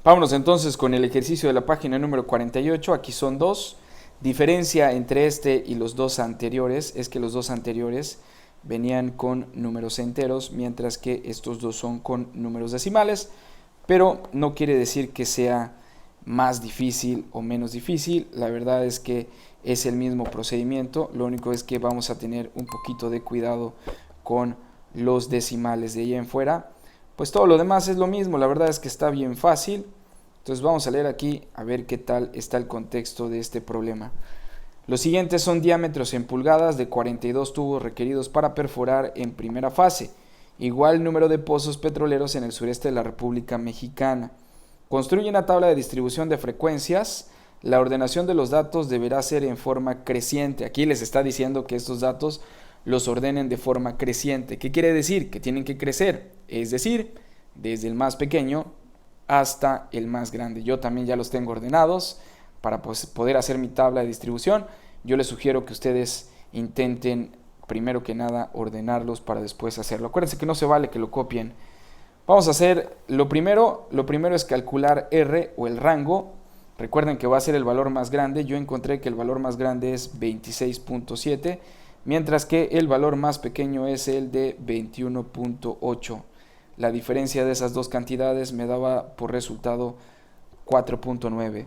Vámonos entonces con el ejercicio de la página número 48. Aquí son dos. Diferencia entre este y los dos anteriores es que los dos anteriores venían con números enteros, mientras que estos dos son con números decimales, pero no quiere decir que sea más difícil o menos difícil. La verdad es que es el mismo procedimiento, lo único es que vamos a tener un poquito de cuidado con los decimales. De ahí en fuera, pues todo lo demás es lo mismo. La verdad es que está bien fácil. Entonces vamos a leer aquí a ver qué tal está el contexto de este problema. Los siguientes son diámetros en pulgadas de 42 tubos requeridos para perforar en primera fase. Igual número de pozos petroleros en el sureste de la República Mexicana. Construye una tabla de distribución de frecuencias. La ordenación de los datos deberá ser en forma creciente. Aquí les está diciendo que estos datos los ordenen de forma creciente. ¿Qué quiere decir? Que tienen que crecer. Es decir, desde el más pequeño hasta el más grande. Yo también ya los tengo ordenados para poder hacer mi tabla de distribución. Yo les sugiero que ustedes intenten primero que nada ordenarlos para después hacerlo. Acuérdense que no se vale que lo copien. Vamos a hacer lo primero es calcular R o el rango. Recuerden que va a ser el valor más grande. Yo encontré que el valor más grande es 26.7, mientras que el valor más pequeño es el de 21.8. La diferencia de esas dos cantidades me daba por resultado 4.9.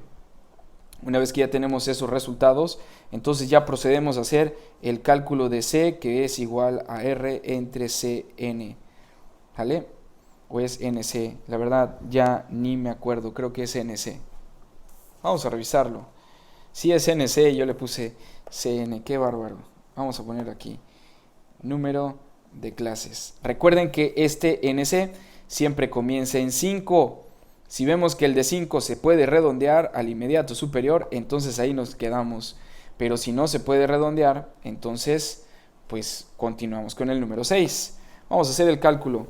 Una vez que ya tenemos esos resultados, entonces ya procedemos a hacer el cálculo de C, que es igual a R entre CN. ¿Vale? O es NC. La verdad ya ni me acuerdo, creo que es NC. Vamos a revisarlo. Si es NC, yo le puse CN, qué bárbaro. Vamos a poner aquí número de clases. Recuerden que este NC siempre comienza en 5. Si vemos que el de 5 se puede redondear al inmediato superior, entonces ahí nos quedamos. Pero si no se puede redondear, entonces pues continuamos con el número 6. Vamos a hacer el cálculo.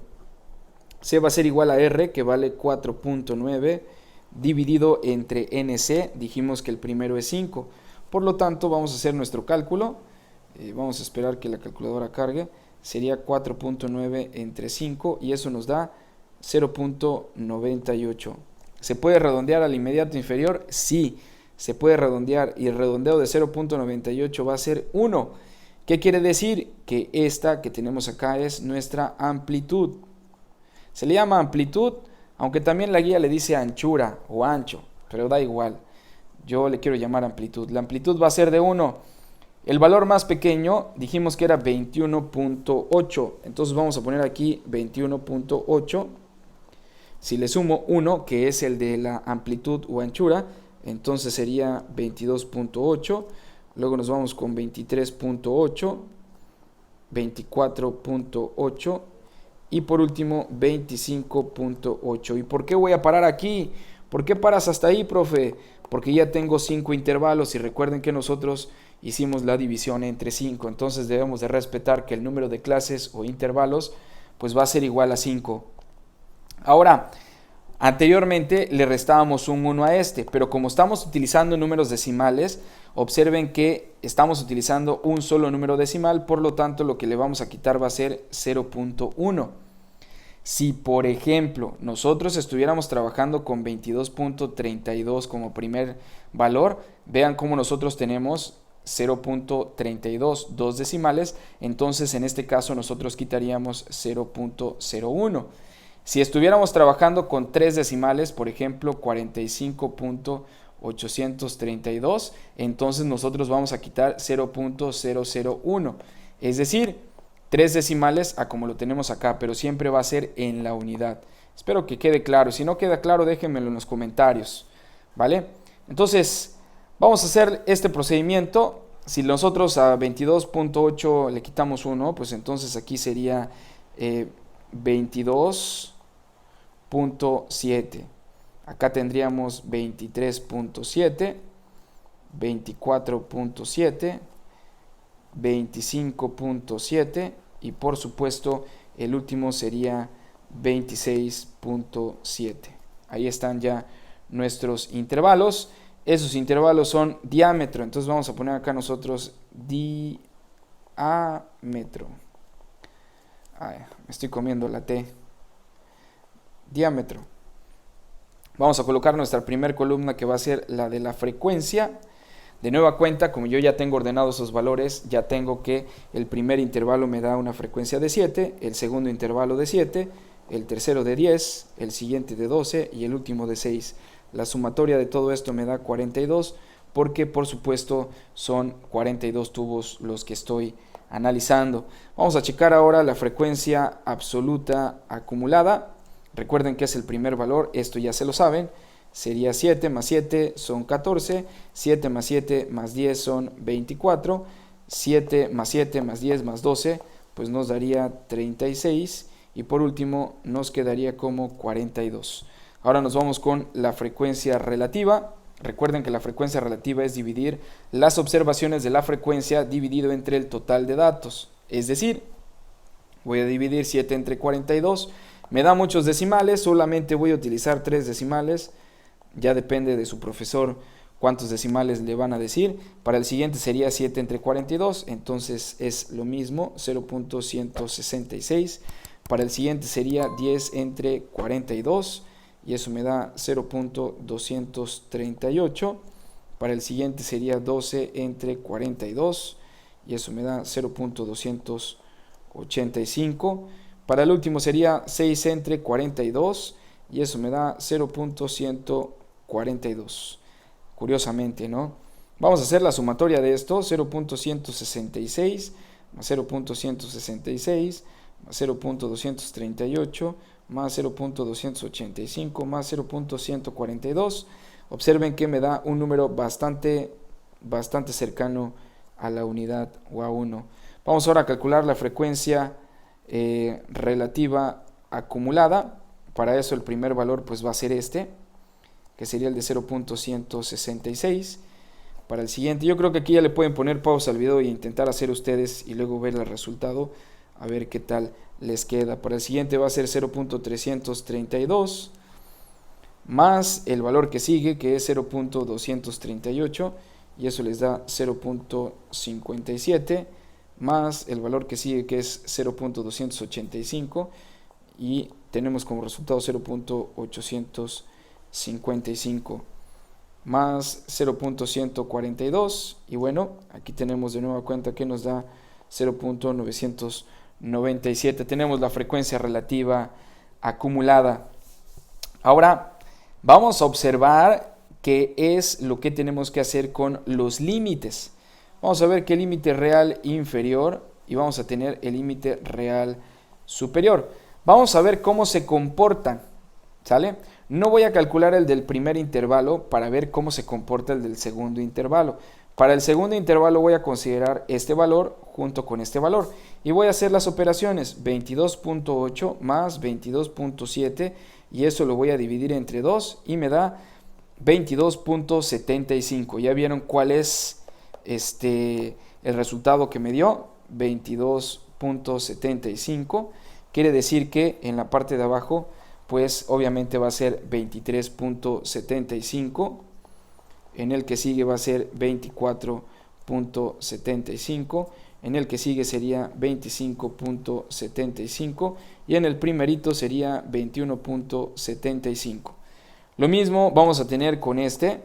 C va a ser igual a R, que vale 4.9, dividido entre NC. Dijimos que el primero es 5. Por lo tanto, vamos a hacer nuestro cálculo. Vamos a esperar que la calculadora cargue. Sería 4.9 entre 5 y eso nos da 0.98. ¿Se puede redondear al inmediato inferior? Sí, se puede redondear, y el redondeo de 0.98 va a ser 1. ¿Qué quiere decir? Que esta que tenemos acá es nuestra amplitud. Se le llama amplitud, aunque también la guía le dice anchura o ancho, pero da igual. Yo le quiero llamar amplitud. La amplitud va a ser de 1. El valor más pequeño dijimos que era 21.8. Entonces vamos a poner aquí 21.8. Si le sumo 1, que es el de la amplitud o anchura, entonces sería 22.8. Luego nos vamos con 23.8, 24.8 y por último 25.8. ¿Y por qué voy a parar aquí? ¿Por qué paras hasta ahí, profe? Porque ya tengo 5 intervalos y recuerden que nosotros hicimos la división entre 5. Entonces debemos de respetar que el número de clases o intervalos pues va a ser igual a 5. Ahora, anteriormente le restábamos un 1 a este, pero como estamos utilizando números decimales, observen que estamos utilizando un solo número decimal, por lo tanto lo que le vamos a quitar va a ser 0.1. Si, por ejemplo, nosotros estuviéramos trabajando con 22.32 como primer valor, vean cómo nosotros tenemos 0.32, dos decimales, entonces en este caso nosotros quitaríamos 0.01. Si estuviéramos trabajando con 3 decimales, por ejemplo 45.832, entonces nosotros vamos a quitar 0.001, es decir, 3 decimales a como lo tenemos acá, pero siempre va a ser en la unidad. Espero que quede claro. Si no queda claro, déjenmelo en los comentarios, ¿vale? Entonces, vamos a hacer este procedimiento. Si nosotros a 22.8 le quitamos 1, pues entonces aquí sería 22.7. Acá tendríamos 23.7, 24.7, 25.7 y por supuesto el último sería 26.7. Ahí están ya nuestros intervalos. Esos intervalos son diámetro, entonces vamos a poner acá nosotros diámetro. Me estoy comiendo la T. Diámetro. Vamos a colocar nuestra primera columna, que va a ser la de la frecuencia. De nueva cuenta, como yo ya tengo ordenados esos valores, ya tengo que el primer intervalo me da una frecuencia de 7, el segundo intervalo de 7, el tercero de 10, el siguiente de 12 y el último de 6. La sumatoria de todo esto me da 42, porque por supuesto son 42 tubos los que estoy analizando. Vamos a checar ahora la frecuencia absoluta acumulada. Recuerden que es el primer valor, esto ya se lo saben. Sería 7 más 7 son 14, 7 más 7 más 10 son 24, 7 más 7 más 10 más 12, pues nos daría 36 y por último nos quedaría como 42. Ahora nos vamos con la frecuencia relativa. Recuerden que la frecuencia relativa es dividir las observaciones de la frecuencia dividido entre el total de datos. Es decir, voy a dividir 7 entre 42, me da muchos decimales, solamente voy a utilizar 3 decimales. Ya depende de su profesor cuántos decimales le van a decir. Para el siguiente sería 7 entre 42, entonces es lo mismo, 0.166. Para el siguiente sería 10 entre 42 y eso me da 0.238. Para el siguiente sería 12 entre 42 y eso me da 0.285. Para el último sería 6 entre 42 y eso me da 0.142. Curiosamente, ¿no? Vamos a hacer la sumatoria de esto, 0.166 más 0.166 más 0.238 más 0.285 más 0.142. Observen que me da un número bastante cercano a la unidad o a 1. Vamos ahora a calcular la frecuencia relativa acumulada. Para eso el primer valor pues va a ser este, que sería el de 0.166. Para el siguiente, yo creo que aquí ya le pueden poner pausa al video e intentar hacer ustedes y luego ver el resultado, a ver qué tal les queda. Para el siguiente va a ser 0.332 más el valor que sigue, que es 0.238, y eso les da 0.57 más el valor que sigue, que es 0.285, y tenemos como resultado 0.855 más 0.142, y bueno, aquí tenemos de nueva cuenta que nos da 0.997. Tenemos la frecuencia relativa acumulada. Ahora vamos a observar qué es lo que tenemos que hacer con los límites. Vamos a ver qué límite real inferior y vamos a tener el límite real superior. Vamos a ver cómo se comportan, ¿sale? No voy a calcular el del primer intervalo para ver cómo se comporta el del segundo intervalo. Para el segundo intervalo voy a considerar este valor junto con este valor y voy a hacer las operaciones 22.8 más 22.7 y eso lo voy a dividir entre 2 y me da 22.75. Ya vieron cuál es el resultado que me dio, 22.75. Quiere decir que en la parte de abajo pues obviamente va a ser 23.75, en el que sigue va a ser 24.75, en el que sigue sería 25.75 y en el primerito sería 21.75. Lo mismo vamos a tener con este,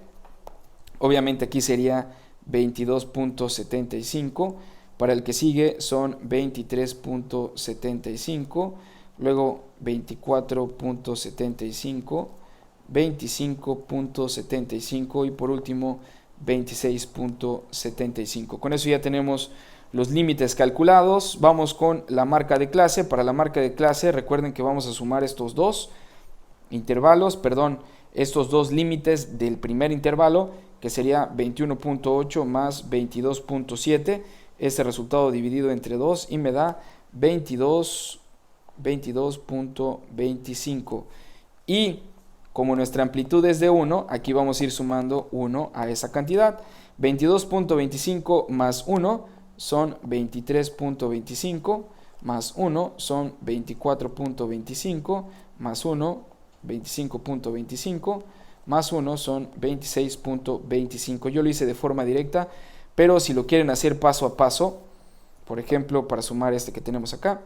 obviamente aquí sería 22.75, para el que sigue son 23.75, luego 24.75, 25.75 y por último 26.75. Con eso ya tenemos los límites calculados. Vamos con la marca de clase. Para la marca de clase recuerden que vamos a sumar estos dos intervalos, estos dos límites del primer intervalo, que sería 21.8 más 22.7. Este resultado dividido entre 2 y me da 22.25. Y como nuestra amplitud es de 1, aquí vamos a ir sumando 1 a esa cantidad. 22.25 más 1 son 23.25, más 1 son 24.25, más 1, 25.25, más 1 son 26.25. Yo lo hice de forma directa, pero si lo quieren hacer paso a paso, por ejemplo, para sumar este que tenemos acá,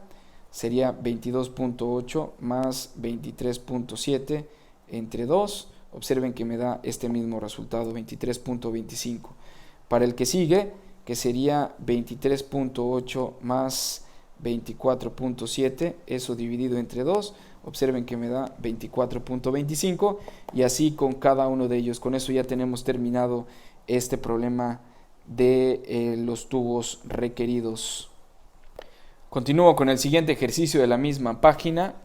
sería 22.8 más 23.7, entre 2. Observen que me da este mismo resultado, 23.25. Para el que sigue, que sería 23.8 más 24.7, eso dividido entre 2, observen que me da 24.25 y así con cada uno de ellos. Con eso ya tenemos terminado este problema de los tubos requeridos. Continúo con el siguiente ejercicio de la misma página.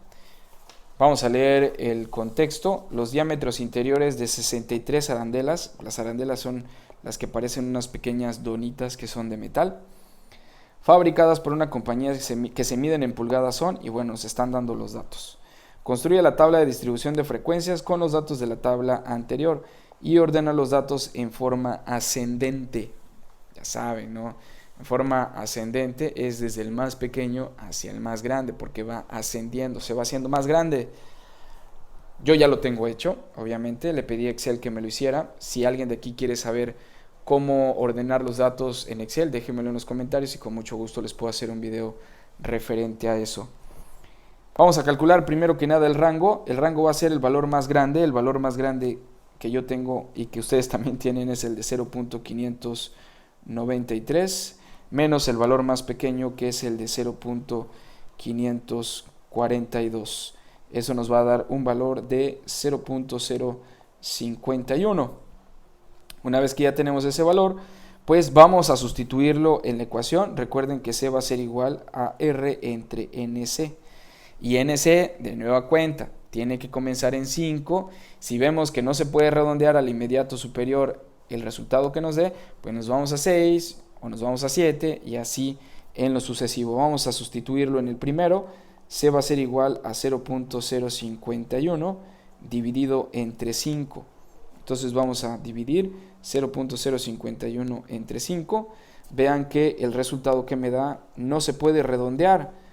Vamos a leer el contexto. Los diámetros interiores de 63 arandelas. Las arandelas son las que parecen unas pequeñas donitas que son de metal, fabricadas por una compañía que se miden en pulgadas son, y bueno, se están dando los datos. Construye la tabla de distribución de frecuencias con los datos de la tabla anterior y ordena los datos en forma ascendente. Ya saben, ¿no? En forma ascendente es desde el más pequeño hacia el más grande, porque va ascendiendo, se va haciendo más grande. Yo ya lo tengo hecho, obviamente, le pedí a Excel que me lo hiciera. Si alguien de aquí quiere saber cómo ordenar los datos en Excel, déjenmelo en los comentarios y con mucho gusto les puedo hacer un video referente a eso. Vamos a calcular primero que nada el rango. El rango va a ser el valor más grande. El valor más grande que yo tengo y que ustedes también tienen es el de 0.593 menos el valor más pequeño que es el de 0.542. Eso nos va a dar un valor de 0.051. Una vez que ya tenemos ese valor, pues vamos a sustituirlo en la ecuación. Recuerden que C va a ser igual a R entre NC. Y NC, de nueva cuenta, tiene que comenzar en 5. Si vemos que no se puede redondear al inmediato superior el resultado que nos dé, pues nos vamos a 6 o nos vamos a 7 y así en lo sucesivo. Vamos a sustituirlo en el primero. C va a ser igual a 0.051 dividido entre 5. Entonces vamos a dividir 0.051 entre 5. Vean que el resultado que me da no se puede redondear.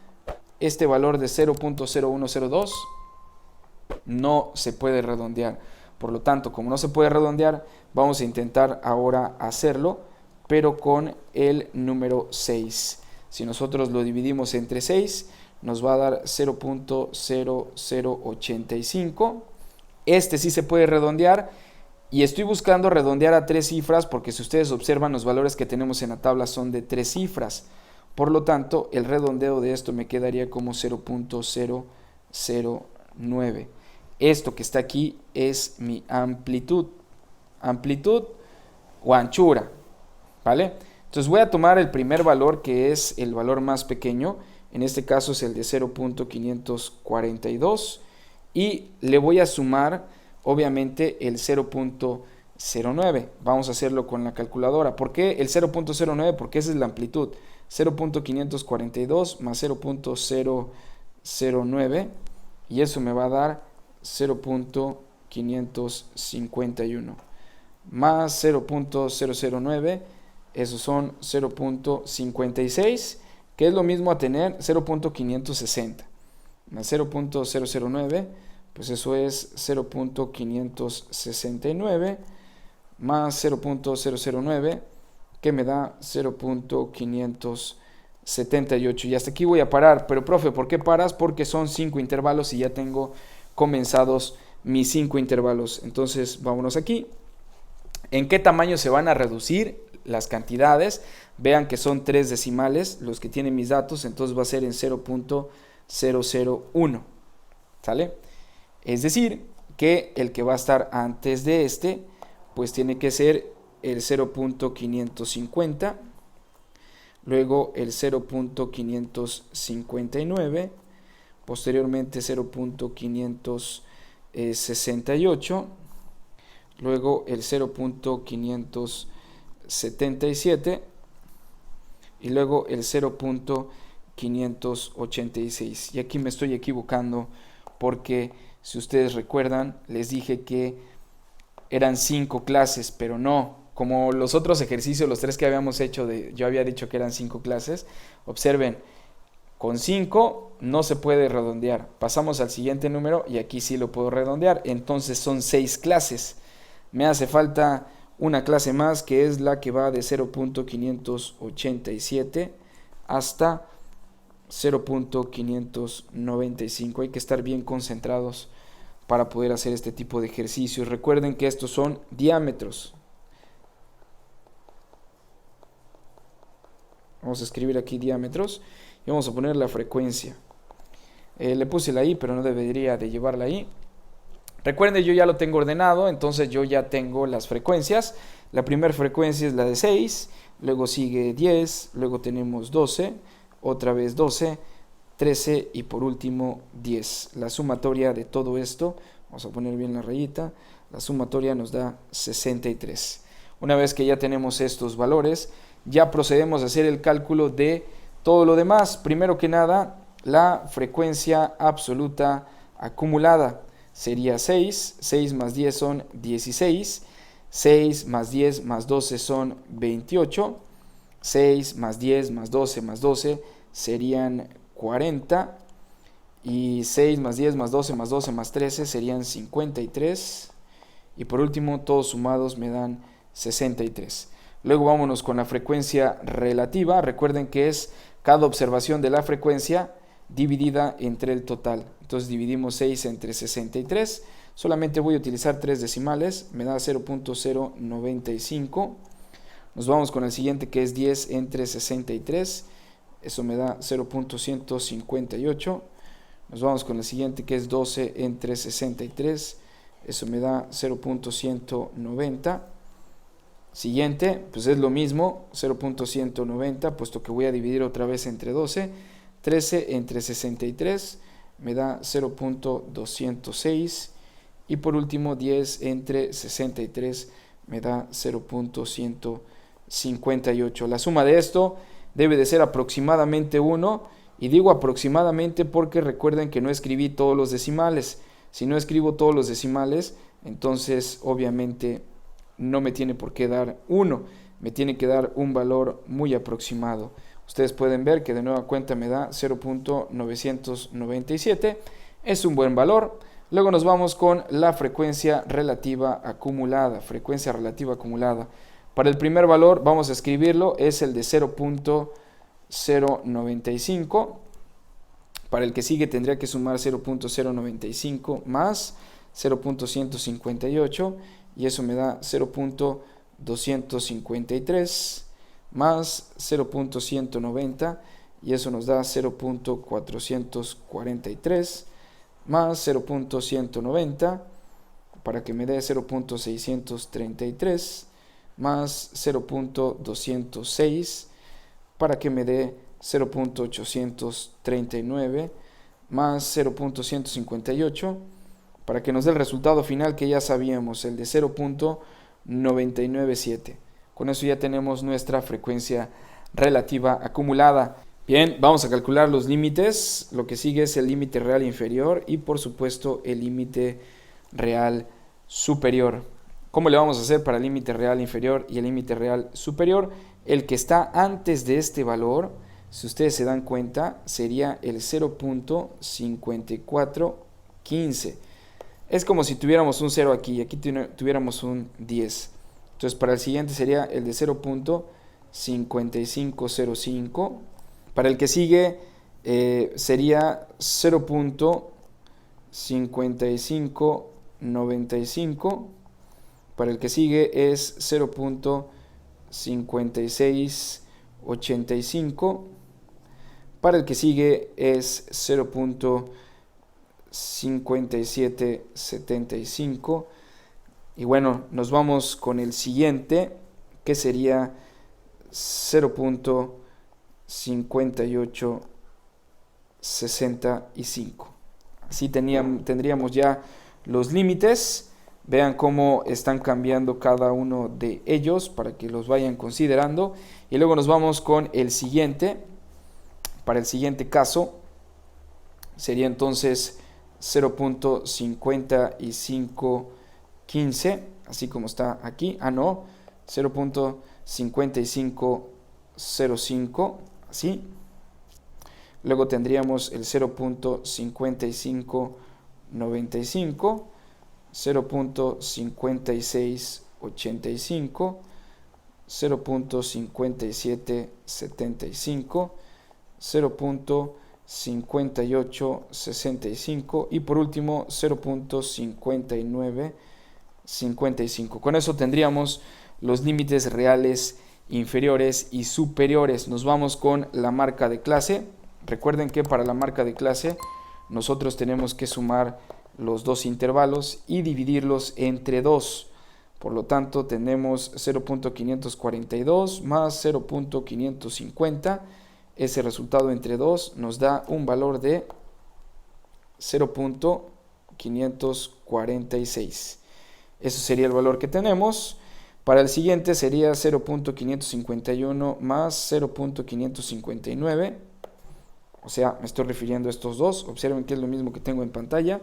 Este valor de 0.0102 no se puede redondear. Por lo tanto, como no se puede redondear, vamos a intentar ahora hacerlo, pero con el número 6. Si nosotros lo dividimos entre 6, nos va a dar 0.0085. Este sí se puede redondear y estoy buscando redondear a 3 cifras porque si ustedes observan los valores que tenemos en la tabla son de 3 cifras. Por lo tanto, el redondeo de esto me quedaría como 0.009. Esto que está aquí es mi amplitud o anchura, ¿vale? Entonces voy a tomar el primer valor que es el valor más pequeño. En este caso es el de 0.542 y le voy a sumar obviamente el 0.09. Vamos a hacerlo con la calculadora. ¿Por qué el 0.09? Porque esa es la amplitud. 0.542 más 0.009 y eso me va a dar 0.551 más 0.009, esos son 0.56, que es lo mismo a tener 0.560 más 0.009, pues eso es 0.569 más 0.009, que me da 0.578. Y hasta aquí voy a parar. Pero profe, ¿por qué paras? Porque son 5 intervalos y ya tengo comenzados mis 5 intervalos. Entonces vámonos aquí. ¿En qué tamaño se van a reducir las cantidades? Vean que son 3 decimales los que tienen mis datos, entonces va a ser en 0.001. ¿Sale? Es decir, que el que va a estar antes de este, pues tiene que ser el 0.550, luego el 0.559, posteriormente 0.568, luego el 0.577 y luego el 0.586. Y aquí me estoy equivocando porque si ustedes recuerdan, les dije que eran 5 clases, pero no. Como los otros ejercicios, los 3 que habíamos hecho, yo había dicho que eran 5 clases. Observen, con 5 no se puede redondear. Pasamos al siguiente número y aquí sí lo puedo redondear. Entonces son 6 clases. Me hace falta una clase más que es la que va de 0.587 hasta 0.595. Hay que estar bien concentrados para poder hacer este tipo de ejercicios. Recuerden que estos son diámetros. Vamos a escribir aquí diámetros y vamos a poner la frecuencia. Le puse la I, pero no debería de llevarla ahí. Recuerden, yo ya lo tengo ordenado, entonces yo ya tengo las frecuencias. La primera frecuencia es la de 6, luego sigue 10, luego tenemos 12, otra vez 12, 13 y por último 10. La sumatoria de todo esto, vamos a poner bien la rayita, la sumatoria nos da 63. Una vez que ya tenemos estos valores, ya procedemos a hacer el cálculo de todo lo demás. Primero que nada, la frecuencia absoluta acumulada sería 6, 6 más 10 son 16, 6 más 10 más 12 son 28, 6 más 10 más 12 serían 40, y 6 más 10 más 12 más 12 más 13 serían 53, y por último todos sumados me dan 63. Luego vámonos con la frecuencia relativa. Recuerden que es cada observación de la frecuencia dividida entre el total. Entonces dividimos 6 entre 63. Solamente voy a utilizar 3 decimales. Me da 0.095. Nos vamos con el siguiente, que es 10 entre 63. Eso me da 0.158. Nos vamos con el siguiente, que es 12 entre 63. Eso me da 0.190. Siguiente, pues es lo mismo, 0.190, puesto que voy a dividir otra vez entre 12. 13 entre 63 me da 0.206. Y por último, 10 entre 63 me da 0.158. La suma de esto debe de ser aproximadamente 1. Y digo aproximadamente porque recuerden que no escribí todos los decimales. Si no escribo todos los decimales, entonces obviamente no me tiene por qué dar 1, me tiene que dar un valor muy aproximado. Ustedes pueden ver que de nueva cuenta me da 0.997, es un buen valor. Luego nos vamos con la frecuencia relativa acumulada. Para el primer valor vamos a escribirlo, es el de 0.095. Para el que sigue tendría que sumar 0.095 más 0.158, y eso me da 0.253 más 0.190, y eso nos da 0.443 más 0.190 para que me dé 0.633 más 0.206 para que me dé 0.839 más 0.158 para que nos dé el resultado final que ya sabíamos, el de 0.997. Con eso ya tenemos nuestra frecuencia relativa acumulada. Bien, vamos a calcular los límites. Lo que sigue es el límite real inferior y por supuesto el límite real superior. ¿Cómo le vamos a hacer para el límite real inferior y el límite real superior? El que está antes de este valor, si ustedes se dan cuenta, sería el 0.5415. Es como si tuviéramos un 0 aquí y aquí tuviéramos un 10. Entonces para el siguiente sería el de 0.5505. Para el que sigue sería 0.5595. Para el que sigue es 0.5685. Para el que sigue es 0.5775. Y bueno, nos vamos con el siguiente, que sería 0.5865. Así tendríamos ya los límites. Vean cómo están cambiando cada uno de ellos para que los vayan considerando. Y luego nos vamos con el siguiente. Para el siguiente caso sería entonces 0.5515, así como está aquí. 0.5505, así. Luego tendríamos el 0.5595, 0.5685, 0.5775, 0.5775, 5865 y por último 0.5955. Con eso tendríamos los límites reales inferiores y superiores. Nos vamos con la marca de clase. Recuerden que para la marca de clase nosotros tenemos que sumar los dos intervalos y dividirlos entre 2. Por lo tanto, tenemos 0.542 más 0.550. Ese resultado entre 2 nos da un valor de 0.546. Eso sería el valor que tenemos. Para el siguiente sería 0.551 más 0.559. O sea, me estoy refiriendo a estos dos. Observen que es lo mismo que tengo en pantalla.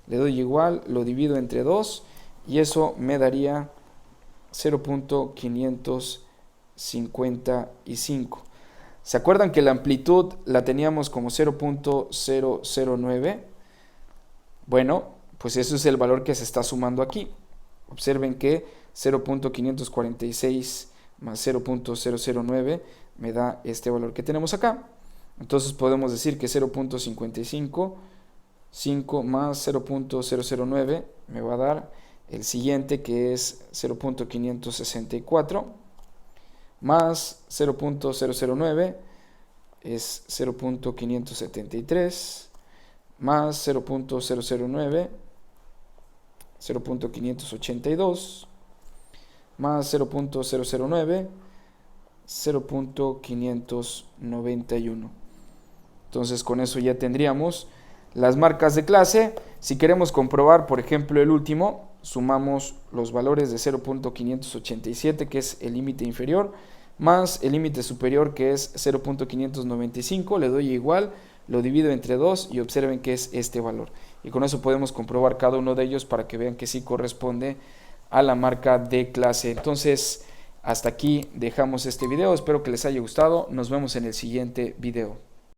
Le doy igual, lo divido entre 2 y eso me daría 0.555. ¿Se acuerdan que la amplitud la teníamos como 0.009? Bueno, pues eso es el valor que se está sumando aquí. Observen que 0.546 más 0.009 me da este valor que tenemos acá. Entonces podemos decir que 0.55 más 0.009 me va a dar el siguiente, que es 0.564 más 0.009 es 0.573 más 0.009 0.582 más 0.009 0.591. Entonces con eso ya tendríamos las marcas de clase. Si queremos comprobar, por ejemplo, el último, sumamos los valores de 0.587, que es el límite inferior, más el límite superior, que es 0.595. Le doy igual, lo divido entre 2 y observen que es este valor. Y con eso podemos comprobar cada uno de ellos para que vean que sí corresponde a la marca de clase. Entonces, hasta aquí dejamos este video. Espero que les haya gustado. Nos vemos en el siguiente video.